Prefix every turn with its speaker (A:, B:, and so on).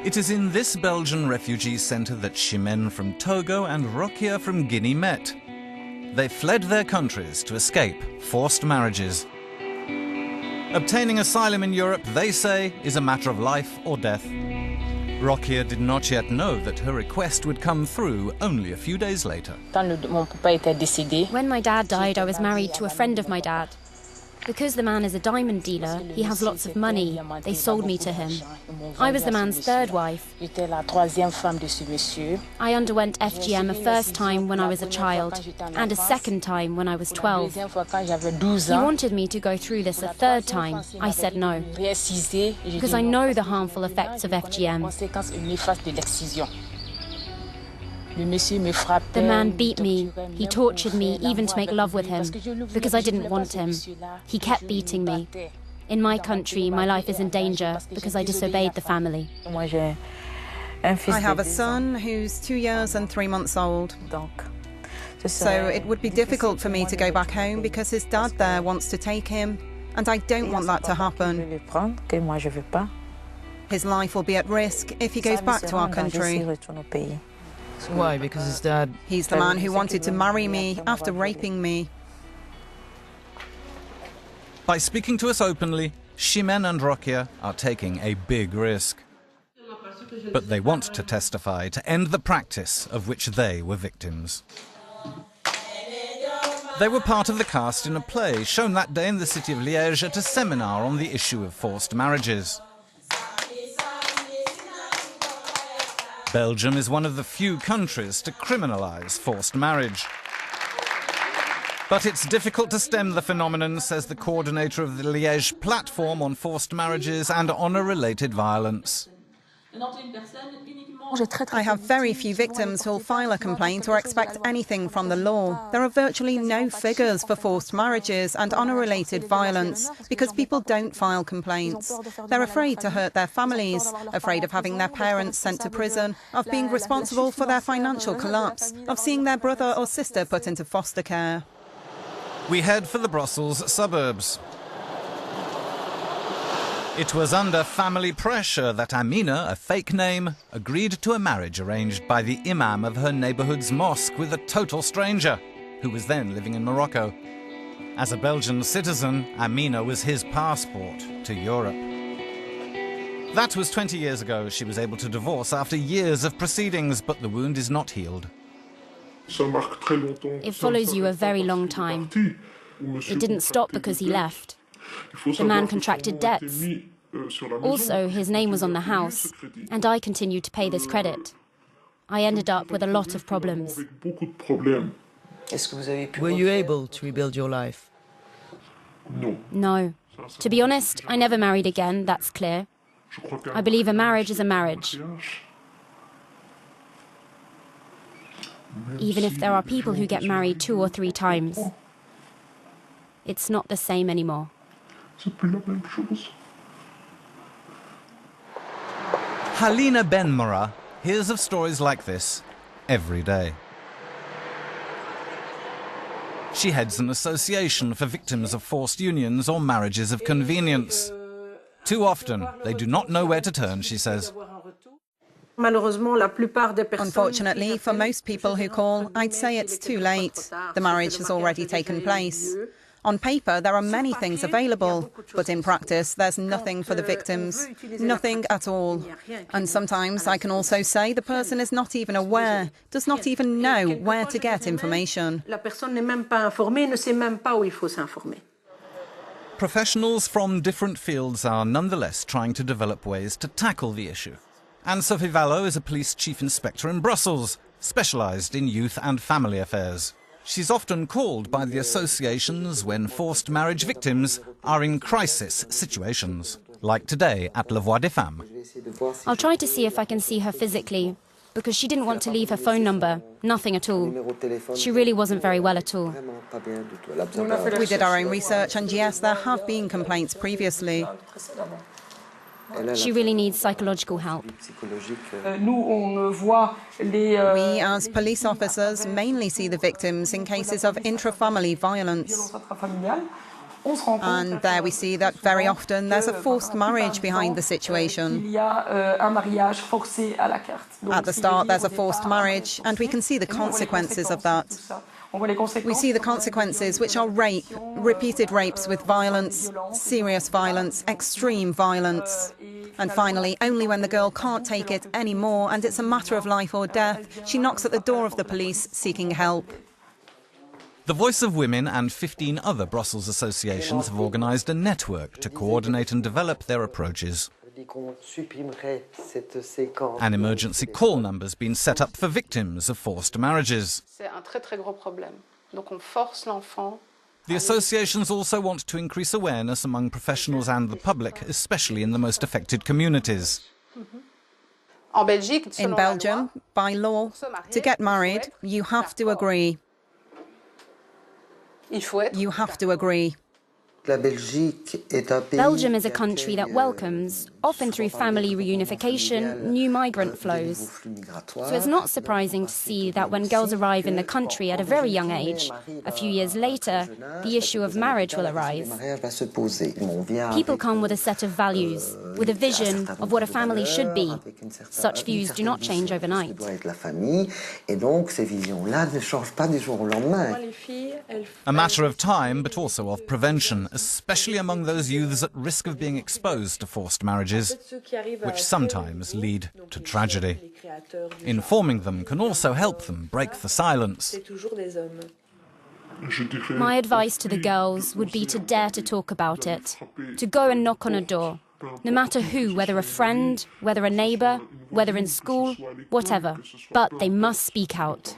A: It is in this Belgian refugee centre that Chimène from Togo and Rokia from Guinea met. They fled their countries to escape forced marriages. Obtaining asylum in Europe, they say, is a matter of life or death. Rokia did not yet know that her request would come through only a few days later.
B: When my dad died, I was married to a friend of my dad. Because the man is a diamond dealer, he has lots of money. They sold me to him. I was the man's third wife. I underwent FGM a first time when I was a child, and a second time when I was 12. He wanted me to go through this a third time. I said no, because I know the harmful effects of FGM. The man beat me, he tortured me even to make love with him, because I didn't want him. He kept beating me. In my country, my life is in danger because I disobeyed the family.
C: I have a son who's 2 years and 3 months old. So it would be difficult for me to go back home because his dad there wants to take him, and I don't want that to happen. His life will be at risk if he goes back to our country.
D: Why? Because his dad...
C: He's the man who wanted to marry me after raping me.
A: By speaking to us openly, Chimène and Rokia are taking a big risk. But they want to testify to end the practice of which they were victims. They were part of the cast in a play shown that day in the city of Liège at a seminar on the issue of forced marriages. Belgium is one of the few countries to criminalise forced marriage. But it's difficult to stem the phenomenon, says the coordinator of the Liège platform on forced marriages and honour-related violence.
C: I have very few victims who'll file a complaint or expect anything from the law. There are virtually no figures for forced marriages and honour-related violence because people don't file complaints. They're afraid to hurt their families, afraid of having their parents sent to prison, of being responsible for their financial collapse, of seeing their brother or sister put into foster care.
A: We head for the Brussels suburbs. It was under family pressure that Amina, a fake name, agreed to a marriage arranged by the imam of her neighbourhood's mosque with a total stranger, who was then living in Morocco. As a Belgian citizen, Amina was his passport to Europe. That was 20 years ago. She was able to divorce after years of proceedings, but the wound is not healed.
B: It follows you a very long time. It didn't stop because he left. The man contracted debts. Also, his name was on the house, and I continued to pay this credit. I ended up with a lot of problems.
D: Were you able to rebuild your life?
B: No. To be honest, I never married again, that's clear. I believe a marriage is a marriage. Even if there are people who get married 2 or 3 times. It's not the same anymore.
A: Halina Benmora hears of stories like this every day. She heads an association for victims of forced unions or marriages of convenience. Too often, they do not know where to turn, she says.
C: Unfortunately, for most people who call, I'd say it's too late. The marriage has already taken place. On paper, there are many things available, but in practice, there's nothing for the victims. Nothing at all. And sometimes I can also say the person is not even aware, does not even know where to get information.
A: Professionals from different fields are nonetheless trying to develop ways to tackle the issue. Anne-Sophie Vallot is a police chief inspector in Brussels, specialised in youth and family affairs. She's often called by the associations when forced marriage victims are in crisis situations, like today at La Voix des Femmes.
B: I'll try to see if I can see her physically, because she didn't want to leave her phone number, nothing at all. She really wasn't very well at all.
C: We did our own research, and yes, there have been complaints previously.
B: She really needs psychological help.
C: We, as police officers, mainly see the victims in cases of intra-family violence. And there we see that very often there's a forced marriage behind the situation. At the start there's a forced marriage, and we can see the consequences of that. We see the consequences, which are rape, repeated rapes with violence, serious violence, extreme violence. And finally, only when the girl can't take it anymore and it's a matter of life or death, she knocks at the door of the police seeking help.
A: The Voice of Women and 15 other Brussels associations have organised a network to coordinate and develop their approaches. An emergency call number's been set up for victims of forced marriages. The associations also want to increase awareness among professionals and the public, especially in the most affected communities.
C: In Belgium, by law, to get married, you have to agree. You have to agree.
B: Belgium is a country that welcomes, often through family reunification, new migrant flows. So it's not surprising to see that when girls arrive in the country at a very young age, a few years later, the issue of marriage will arise. People come with a set of values, with a vision of what a family should be. Such views do not change overnight.
A: A matter of time, but also of prevention, especially among those youths at risk of being exposed to forced marriages, which sometimes lead to tragedy. Informing them can also help them break the silence.
B: My advice to the girls would be to dare to talk about it, to go and knock on a door, no matter who, whether a friend, whether a neighbour, whether in school, whatever. But they must speak out.